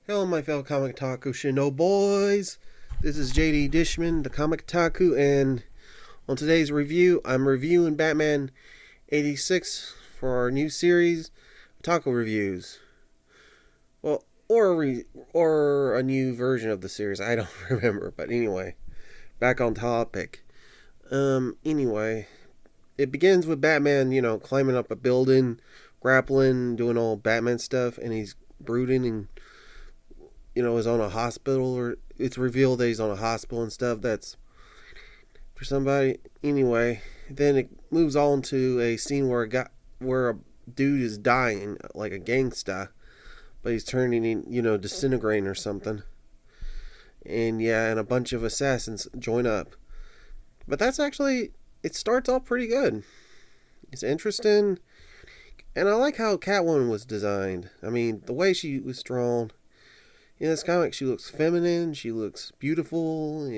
Hello, my fellow comic otaku Shinobois. This is JD Dishman, the comic otaku, and on today's review, I'm reviewing Batman 86 for our new series, Otaku Reviews. Well, or a new version of the series. I don't remember, but anyway, back on topic. Anyway, it begins with Batman, climbing up a building, grappling, doing all Batman stuff, and he's brooding and is on a hospital, or it's revealed that he's on a hospital and stuff. That's for somebody. Anyway, then it moves on to a scene where a dude is dying, like a gangsta, but he's turning, disintegrating or something. And a bunch of assassins join up. But that's actually, it starts off pretty good. It's interesting, and I like how Catwoman was designed. I mean, the way she was drawn. In this comic, she looks feminine, she looks beautiful.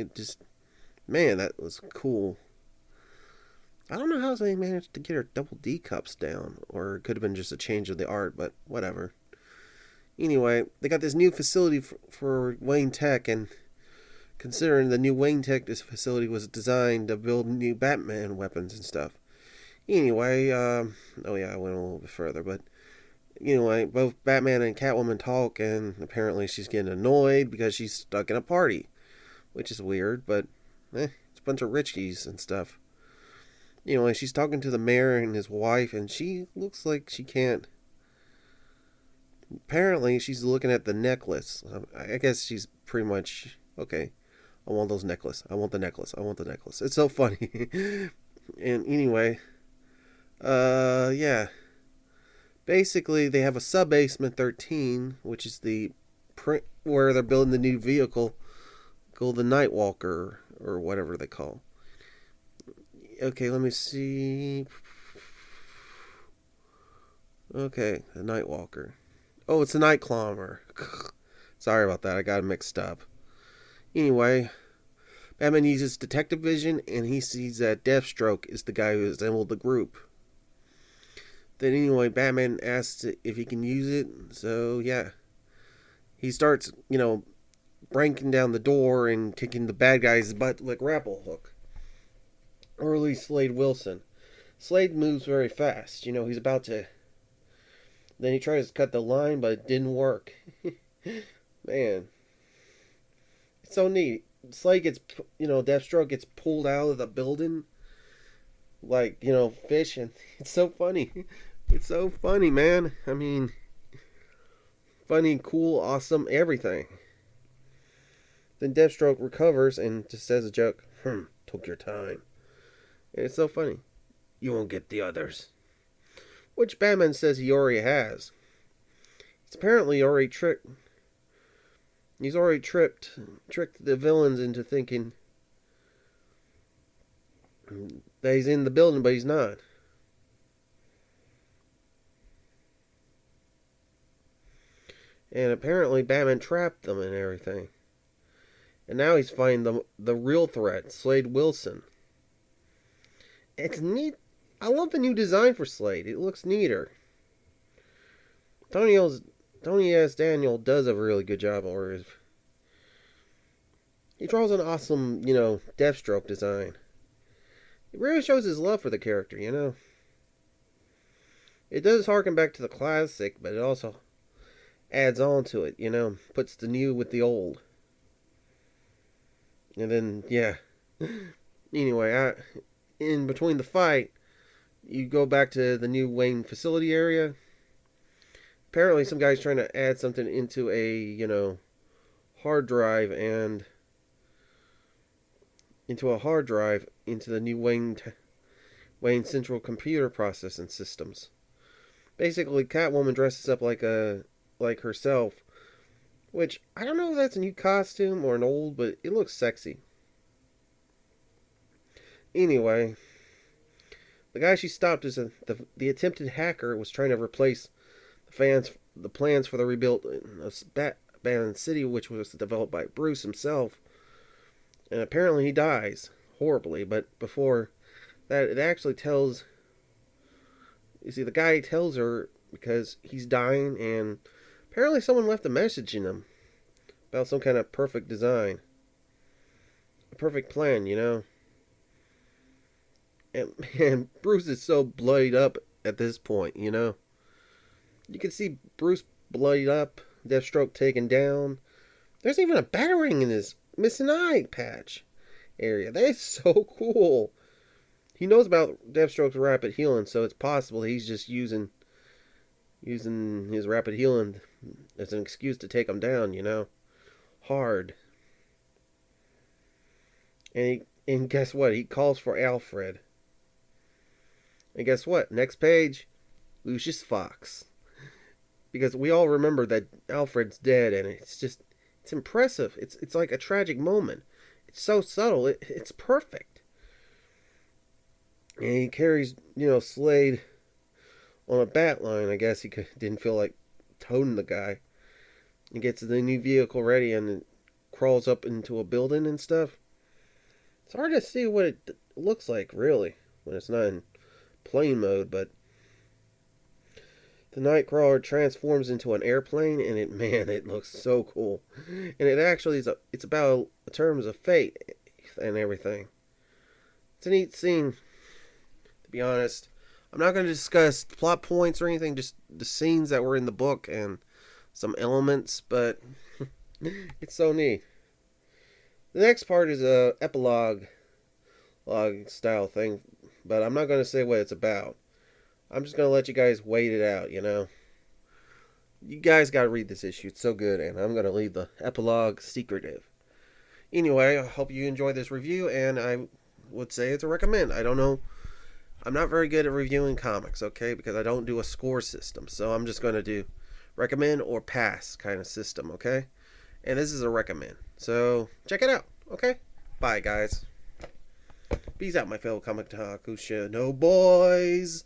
Man, that was cool. I don't know how they managed to get her double D cups down, or it could have been just a change of the art, but whatever. Anyway, they got this new facility for Wayne Tech, and considering the new Wayne Tech, this facility was designed to build new Batman weapons and stuff. Anyway, I went a little bit further, but anyway, both Batman and Catwoman talk, and apparently she's getting annoyed because she's stuck in a party, which is weird, but it's a bunch of richies and stuff. She's talking to the mayor and his wife, and she looks like she can't. Apparently, she's looking at the necklace. I guess she's pretty much okay. I want those necklace. I want the necklace. I want the necklace. It's so funny. And anyway, yeah. Basically, they have a sub-basement 13, which is the print where they're building the new vehicle called the Nightwalker, or whatever they call. Okay, let me see. Okay, the Nightwalker. Oh, it's the Nightclimber. Sorry about that, I got it mixed up. Anyway, Batman uses detective vision, and he sees that Deathstroke is the guy who assembled the group. Then anyway, Batman asks if he can use it. So yeah, he starts, breaking down the door and kicking the bad guy's butt with a grapple hook. Early Slade Wilson. Slade moves very fast. He's about to. Then he tries to cut the line, but it didn't work. Man, it's so neat. Slade gets, Deathstroke gets pulled out of the building like, fish, and it's so funny. It's so funny, man. I mean, funny, cool, awesome, everything. Then Deathstroke recovers and just says a joke. Took your time. And it's so funny. You won't get the others. Which Batman says he already has. He's apparently already tricked. He's already tricked the villains into thinking that he's in the building, but he's not. And apparently Batman trapped them and everything. And now he's finding the real threat, Slade Wilson. It's neat. I love the new design for Slade. It looks neater. Tony S. Daniel does a really good job, he draws an awesome, Deathstroke design. It really shows his love for the character, It does harken back to the classic, but it also adds on to it, puts the new with the old. And then, yeah. Anyway, in between the fight, you go back to the new Wayne facility area. Apparently, some guy's trying to add something into a, hard drive into the new Wayne Central Computer Processing Systems. Basically, Catwoman dresses up like herself, which I don't know if that's a new costume or an old, but it looks sexy. Anyway, the guy she stopped is the attempted hacker was trying to replace the plans for the rebuilt Batman City, which was developed by Bruce himself. And apparently he dies horribly, but before that, it actually tells. You see, the guy tells her because he's dying, and Apparently someone left a message in them about some kind of perfect design. A perfect plan, you know? And Bruce is so bloodied up at this point, you know? You can see Bruce bloodied up, Deathstroke taken down. There's even a battering in his missing eye patch area. That is so cool. He knows about Deathstroke's rapid healing, so it's possible he's just using his rapid healing as an excuse to take him down, you know? Hard. And guess what? He calls for Alfred. And guess what? Next page, Lucius Fox. Because we all remember that Alfred's dead, and it's impressive. It's like a tragic moment. It's so subtle. It's perfect. And he carries, Slade on a bat line. I guess he didn't feel like towing the guy. He gets the new vehicle ready and crawls up into a building and stuff. It's hard to see what it looks like, really, when it's not in plane mode, but the Nightcrawler transforms into an airplane, and it looks so cool. And it actually it's about terms of fate and everything. It's a neat scene, to be honest. I'm not going to discuss plot points or anything, just the scenes that were in the book and some elements, but it's so neat. The next part is a epilogue style thing, but I'm not going to say what it's about. I'm just going to let you guys wait it out, you know. You guys got to read this issue. It's so good, and I'm going to leave the epilogue secretive. Anyway, I hope you enjoyed this review, and I would say it's a recommend. I don't know. I'm not very good at reviewing comics, okay, because I don't do a score system. So I'm just going to do recommend or pass kind of system, okay? And this is a recommend. So check it out, okay? Bye, guys. Peace out, my fellow comic Otaku Shinoboys.